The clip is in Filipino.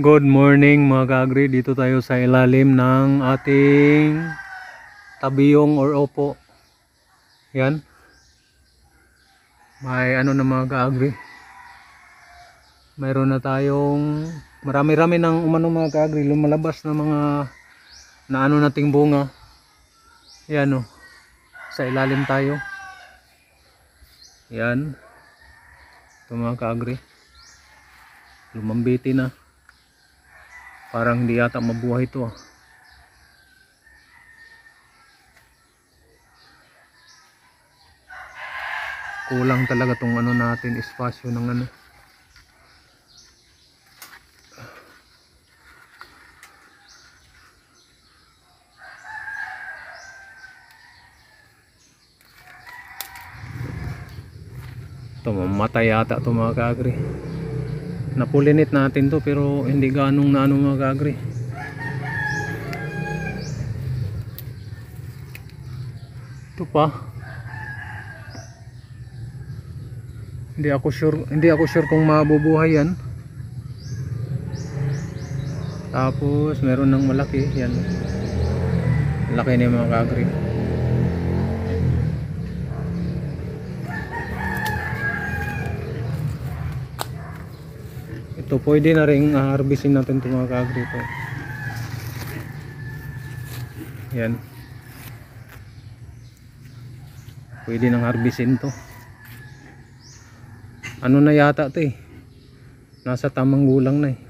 Good morning mga ka-agri, dito tayo sa ilalim ng ating tabiyong or opo. Yan. May ano na mga ka-agri. Mayroon na tayong marami-rami ng umano mga ka-agri, lumalabas na mga naano nating bunga. Yan o. Sa ilalim tayo. Yan. Ito mga ka-agri. Lumambiti na. Parang hindi yata mabuhay ito ah. Kulang talaga tong ano natin, espasyo ng ano. Ito mamatay yata ito mga ka-agri. Napulinit natin to pero hindi ganong naano mga ka-agri. Ito pa. Hindi ako sure kung mabubuhay yan. Tapos meron ng malaki yan. Laki na yung mga ka-agri. Ito pwede na rin harvestin natin ito mga ka-agri po. Yan. Pwede nang harvestin to. Ano na yata ito eh. Nasa tamang gulang na eh.